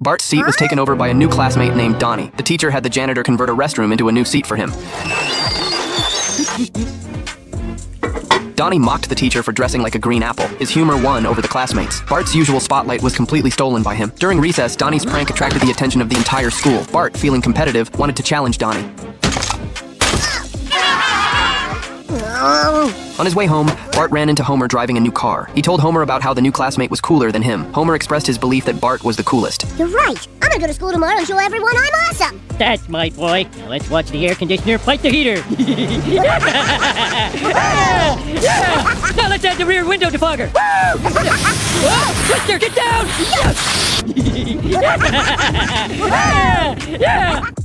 Bart's seat was taken over by a new classmate named Donnie. The teacher had the janitor convert a restroom into a new seat for him. Donnie mocked the teacher for dressing like a green apple. His humor won over the classmates. Bart's usual spotlight was completely stolen by him. During recess, Donnie's prank attracted the attention of the entire school. Bart, feeling competitive, wanted to challenge Donnie. On his way home, Bart ran into Homer driving a new car. He told Homer about how the new classmate was cooler than him. Homer expressed his belief that Bart was the coolest. You're right. I'm gonna go to school tomorrow and show everyone I'm awesome. That's my boy. Now let's watch the air conditioner fight the heater. Now let's add the rear window defogger. Whoa! Twister, get down!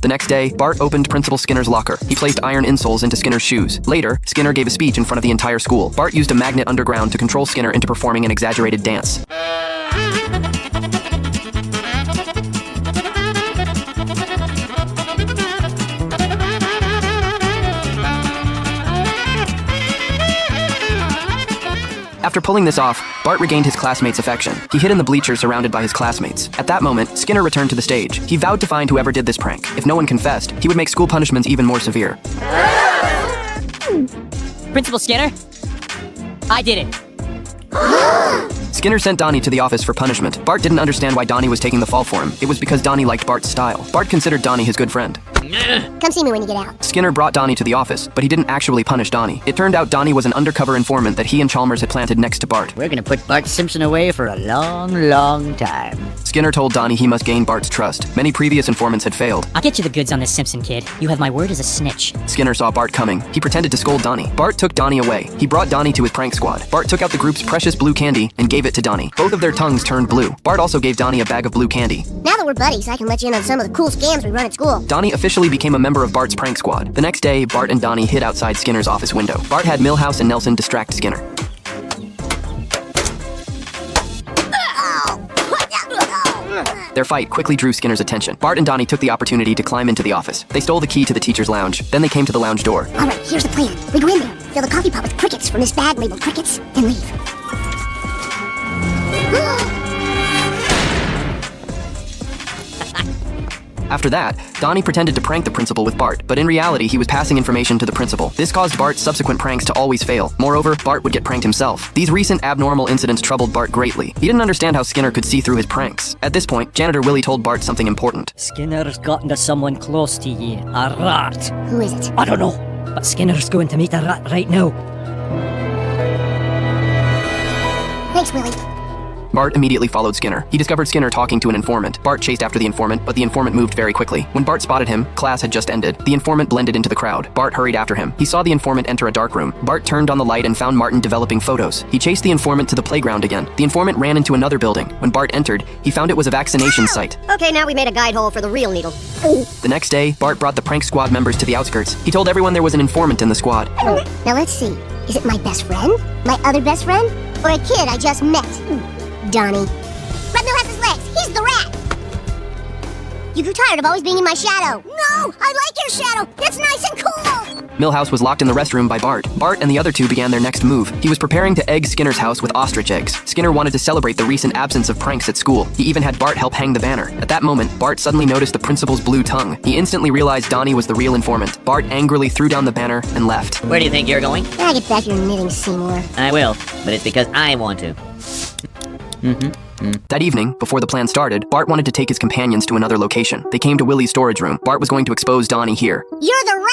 The next day, Bart opened Principal Skinner's locker. He placed iron insoles into Skinner's shoes. Later, Skinner gave a speech in front of the entire school. Bart used a magnet underground to control Skinner into performing an exaggerated dance. After pulling this off, Bart regained his classmates' affection. He hid in the bleachers surrounded by his classmates. At that moment, Skinner returned to the stage. He vowed to find whoever did this prank. If no one confessed, he would make school punishments even more severe. Principal Skinner, I did it. Skinner sent Donnie to the office for punishment. Bart didn't understand why Donnie was taking the fall for him. It was because Donnie liked Bart's style. Bart considered Donnie his good friend. Come see me when you get out. Skinner brought Donnie to the office, but he didn't actually punish Donnie. It turned out Donnie was an undercover informant that he and Chalmers had planted next to Bart. We're gonna put Bart Simpson away for a long, long time. Skinner told Donnie he must gain Bart's trust. Many previous informants had failed. I'll get you the goods on this Simpson kid. You have my word as a snitch. Skinner saw Bart coming. He pretended to scold Donnie. Bart took Donnie away. He brought Donnie to his prank squad. Bart took out the group's precious blue candy and gave it to Donnie. Both of their tongues turned blue. Bart also gave Donnie a bag of blue candy. Now that we're buddies, I can let you in on some of the cool scams we run at school. Donnie officially became a member of Bart's prank squad. The next day, Bart and Donnie hid outside Skinner's office window. Bart had Milhouse and Nelson distract Skinner. Their fight quickly drew Skinner's attention. Bart and Donnie took the opportunity to climb into the office. They stole the key to the teacher's lounge. Then they came to the lounge door. All right, here's the plan. We go in there, fill the coffee pot with crickets from this bag labeled crickets, and leave. After that, Donnie pretended to prank the principal with Bart, but in reality, he was passing information to the principal. This caused Bart's subsequent pranks to always fail. Moreover, Bart would get pranked himself. These recent abnormal incidents troubled Bart greatly. He didn't understand how Skinner could see through his pranks. At this point, Janitor Willie told Bart something important. Skinner's gotten to someone close to ye. A rat. Who is it? I don't know, but Skinner's going to meet a rat right now. Thanks, Willie. Bart immediately followed Skinner. He discovered Skinner talking to an informant. Bart chased after the informant, but the informant moved very quickly. When Bart spotted him, class had just ended. The informant blended into the crowd. Bart hurried after him. He saw the informant enter a dark room. Bart turned on the light and found Martin developing photos. He chased the informant to the playground again. The informant ran into another building. When Bart entered, he found it was a vaccination site. Okay, now we made a guide hole for the real needle. The next day, Bart brought the prank squad members to the outskirts. He told everyone there was an informant in the squad. Now let's see. Is it my best friend? My other best friend? Or a kid I just met? Donnie. Red Mill has his legs. He's the rat. You grew tired of always being in my shadow. No, I like your shadow. It's nice and cool. Milhouse was locked in the restroom by Bart. Bart and the other two began their next move. He was preparing to egg Skinner's house with ostrich eggs. Skinner wanted to celebrate the recent absence of pranks at school. He even had Bart help hang the banner. At that moment, Bart suddenly noticed the principal's blue tongue. He instantly realized Donnie was the real informant. Bart angrily threw down the banner and left. Where do you think you're going? I get back your knitting, Seymour. I will, but it's because I want to. That evening, before the plan started, Bart wanted to take his companions to another location. They came to Willie's storage room. Bart was going to expose Donnie here. You're the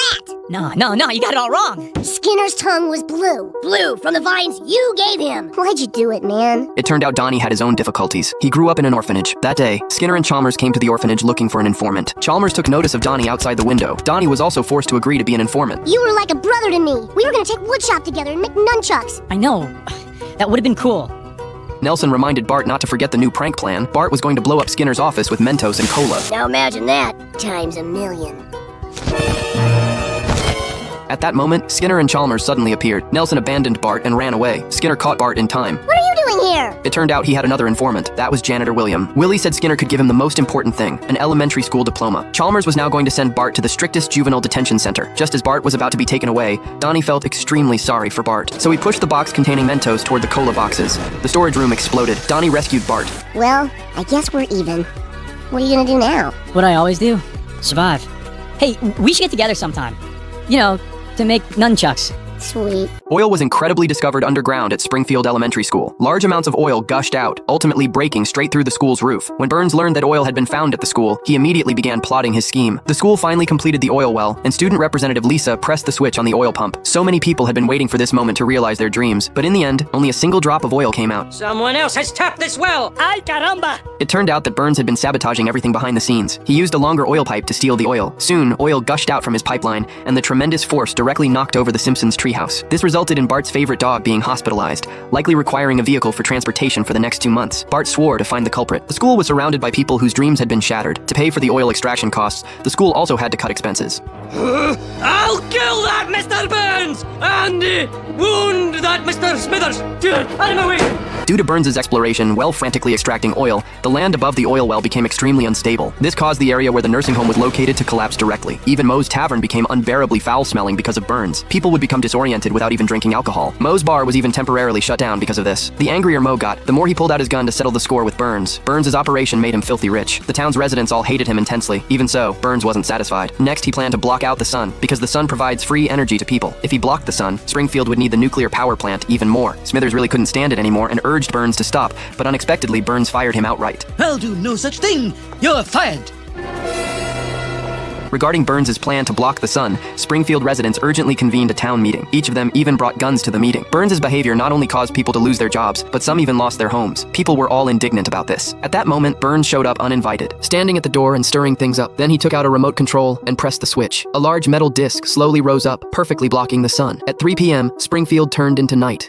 rat. No, you got it all wrong. Skinner's tongue was blue. Blue from the vines you gave him. Why'd you do it, man? It turned out Donnie had his own difficulties. He grew up in an orphanage. That day, Skinner and Chalmers came to the orphanage looking for an informant. Chalmers took notice of Donnie outside the window. Donnie was also forced to agree to be an informant. You were like a brother to me. We were gonna take woodshop together and make nunchucks. I know. That would have been cool. Nelson reminded Bart not to forget the new prank plan. Bart was going to blow up Skinner's office with Mentos and cola. Now imagine that times a million. At that moment, Skinner and Chalmers suddenly appeared. Nelson abandoned Bart and ran away. Skinner caught Bart in time. What are you doing here? It turned out he had another informant. That was Janitor William. Willie said Skinner could give him the most important thing, an elementary school diploma. Chalmers was now going to send Bart to the strictest juvenile detention center. Just as Bart was about to be taken away, Donnie felt extremely sorry for Bart. So he pushed the box containing Mentos toward the cola boxes. The storage room exploded. Donnie rescued Bart. Well, I guess we're even. What are you gonna do now? What I always do? Survive. Hey, we should get together sometime. You know, to make nunchucks. Sweet. Oil was incredibly discovered underground at Springfield Elementary School. Large amounts of oil gushed out, ultimately breaking straight through the school's roof. When Burns learned that oil had been found at the school, he immediately began plotting his scheme. The school finally completed the oil well, and student representative Lisa pressed the switch on the oil pump. So many people had been waiting for this moment to realize their dreams, but in the end, only a single drop of oil came out. Someone else has tapped this well! Ay caramba! It turned out that Burns had been sabotaging everything behind the scenes. He used a longer oil pipe to steal the oil. Soon, oil gushed out from his pipeline, and the tremendous force directly knocked over the Simpsons' treehouse. This resulted in Bart's favorite dog being hospitalized, likely requiring a vehicle for transportation for the next 2 months. Bart swore to find the culprit. The school was surrounded by people whose dreams had been shattered. To pay for the oil extraction costs, the school also had to cut expenses. I'll kill that Mr. Burns! And wound that Mr. Smithers! Out of my way! Due to Burns' exploration while frantically extracting oil, the land above the oil well became extremely unstable. This caused the area where the nursing home was located to collapse directly. Even Moe's Tavern became unbearably foul-smelling because of Burns. People would become disoriented without even drinking alcohol. Moe's bar was even temporarily shut down because of this. The angrier Moe got, the more he pulled out his gun to settle the score with Burns. Burns' operation made him filthy rich. The town's residents all hated him intensely. Even so, Burns wasn't satisfied. Next, he planned to block out the sun, because the sun provides free energy to people. If he blocked the sun, Springfield would need the nuclear power plant even more. Smithers really couldn't stand it anymore and urged Burns to stop, but unexpectedly, Burns fired him outright. I'll do no such thing! You're fired! Regarding Burns' plan to block the sun, Springfield residents urgently convened a town meeting. Each of them even brought guns to the meeting. Burns' behavior not only caused people to lose their jobs, but some even lost their homes. People were all indignant about this. At that moment, Burns showed up uninvited, standing at the door and stirring things up. Then he took out a remote control and pressed the switch. A large metal disc slowly rose up, perfectly blocking the sun. At 3 p.m., Springfield turned into night.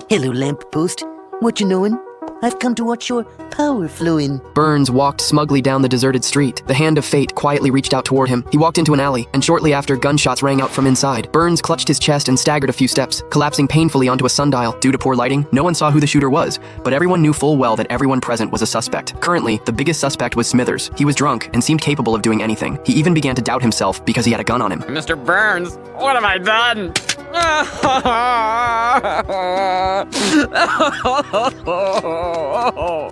Hello, lamppost. What you knowin'? I've come to watch your power flowing. Burns walked smugly down the deserted street. The hand of fate quietly reached out toward him. He walked into an alley, and shortly after, gunshots rang out from inside. Burns clutched his chest and staggered a few steps, collapsing painfully onto a sundial. Due to poor lighting, no one saw who the shooter was, but everyone knew full well that everyone present was a suspect. Currently, the biggest suspect was Smithers. He was drunk and seemed capable of doing anything. He even began to doubt himself because he had a gun on him. Mr. Burns, what have I done?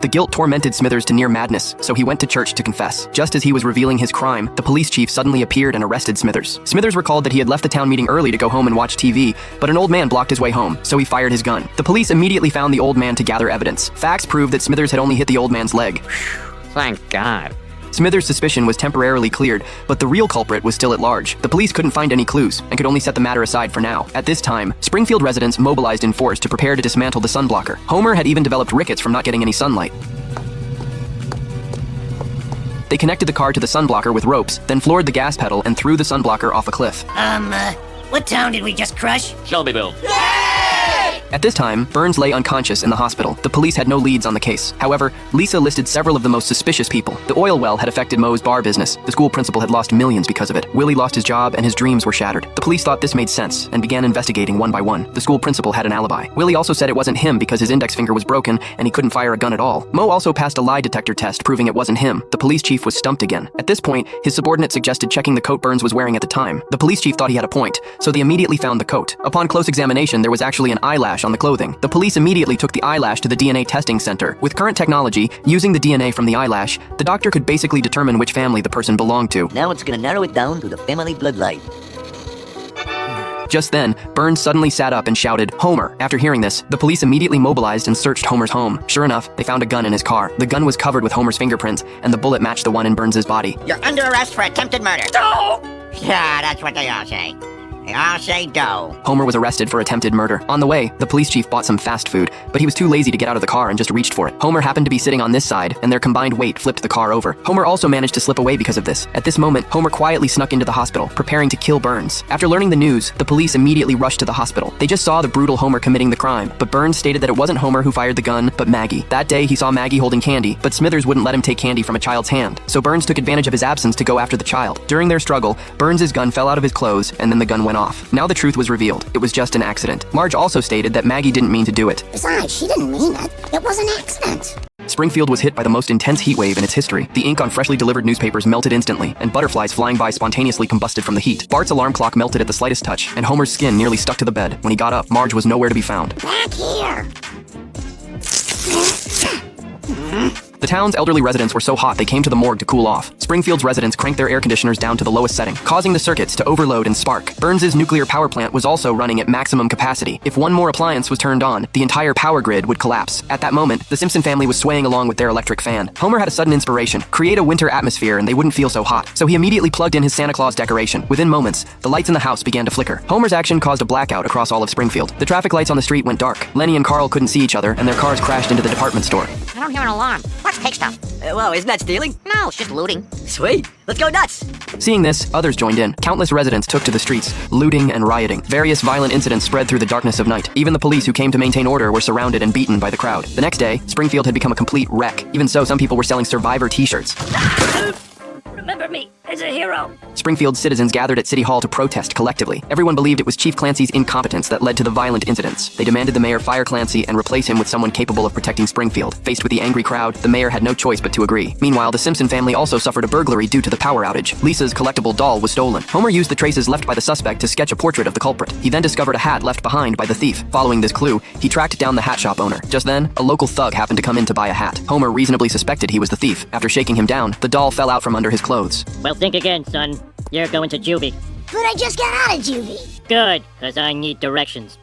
The guilt tormented Smithers to near madness, so he went to church to confess. Just as he was revealing his crime, the police chief suddenly appeared and arrested Smithers. Smithers recalled that he had left the town meeting early to go home and watch TV, but an old man blocked his way home, so he fired his gun. The police immediately found the old man to gather evidence. Facts proved that Smithers had only hit the old man's leg. Thank God. Smithers' suspicion was temporarily cleared, but the real culprit was still at large. The police couldn't find any clues and could only set the matter aside for now. At this time, Springfield residents mobilized in force to prepare to dismantle the sunblocker. Homer had even developed rickets from not getting any sunlight. They connected the car to the sunblocker with ropes, then floored the gas pedal and threw the sunblocker off a cliff. What town did we just crush? Shelbyville. At this time, Burns lay unconscious in the hospital. The police had no leads on the case. However, Lisa listed several of the most suspicious people. The oil well had affected Moe's bar business. The school principal had lost millions because of it. Willie lost his job and his dreams were shattered. The police thought this made sense and began investigating one by one. The school principal had an alibi. Willie also said it wasn't him because his index finger was broken and he couldn't fire a gun at all. Moe also passed a lie detector test proving it wasn't him. The police chief was stumped again. At this point, his subordinate suggested checking the coat Burns was wearing at the time. The police chief thought he had a point, so they immediately found the coat. Upon close examination, there was actually an eyelash on the clothing. The police immediately took the eyelash to the DNA testing center. With current technology, using the DNA from the eyelash, the doctor could basically determine which family the person belonged to. Now it's gonna narrow it down to the family bloodline. Just then, Burns suddenly sat up and shouted, "Homer!" After hearing this, the police immediately mobilized and searched Homer's home. Sure enough, they found a gun in his car. The gun was covered with Homer's fingerprints, and the bullet matched the one in Burns' body. You're under arrest for attempted murder. No! Yeah, that's what they all say. They all say dough. Homer was arrested for attempted murder. On the way, the police chief bought some fast food, but he was too lazy to get out of the car and just reached for it. Homer happened to be sitting on this side, and their combined weight flipped the car over. Homer also managed to slip away because of this. At this moment, Homer quietly snuck into the hospital, preparing to kill Burns. After learning the news, the police immediately rushed to the hospital. They just saw the brutal Homer committing the crime, but Burns stated that it wasn't Homer who fired the gun, but Maggie. That day, he saw Maggie holding candy, but Smithers wouldn't let him take candy from a child's hand, so Burns took advantage of his absence to go after the child. During their struggle, Burns' gun fell out of his clothes, and then the gun went off. Now the truth was revealed. It was just an accident. Marge also stated that Maggie didn't mean to do it. Besides, she didn't mean it. It was an accident. Springfield was hit by the most intense heat wave in its history. The ink on freshly delivered newspapers melted instantly, and butterflies flying by spontaneously combusted from the heat. Bart's alarm clock melted at the slightest touch, and Homer's skin nearly stuck to the bed. When he got up, Marge was nowhere to be found. Back here. The town's elderly residents were so hot they came to the morgue to cool off. Springfield's residents cranked their air conditioners down to the lowest setting, causing the circuits to overload and spark. Burns's nuclear power plant was also running at maximum capacity. If one more appliance was turned on, the entire power grid would collapse. At that moment, the Simpson family was swaying along with their electric fan. Homer had a sudden inspiration: create a winter atmosphere and they wouldn't feel so hot. So he immediately plugged in his Santa Claus decoration. Within moments, the lights in the house began to flicker. Homer's action caused a blackout across all of Springfield. The traffic lights on the street went dark. Lenny and Carl couldn't see each other, and their cars crashed into the department store. I don't hear an alarm. Let's take stuff. Whoa, isn't that stealing? No, it's just looting. Sweet, let's go nuts! Seeing this, others joined in. Countless residents took to the streets, looting and rioting. Various violent incidents spread through the darkness of night. Even the police who came to maintain order were surrounded and beaten by the crowd. The next day, Springfield had become a complete wreck. Even so, some people were selling Survivor t-shirts. Remember me as a hero. Springfield citizens gathered at City Hall to protest collectively. Everyone believed it was Chief Clancy's incompetence that led to the violent incidents. They demanded the mayor fire Clancy and replace him with someone capable of protecting Springfield. Faced with the angry crowd, the mayor had no choice but to agree. Meanwhile, the Simpson family also suffered a burglary due to the power outage. Lisa's collectible doll was stolen. Homer used the traces left by the suspect to sketch a portrait of the culprit. He then discovered a hat left behind by the thief. Following this clue, he tracked down the hat shop owner. Just then, a local thug happened to come in to buy a hat. Homer reasonably suspected he was the thief. After shaking him down, the doll fell out from under his clothes. Well, think again, son. You're going to juvie. But I just got out of juvie. Good, because I need directions.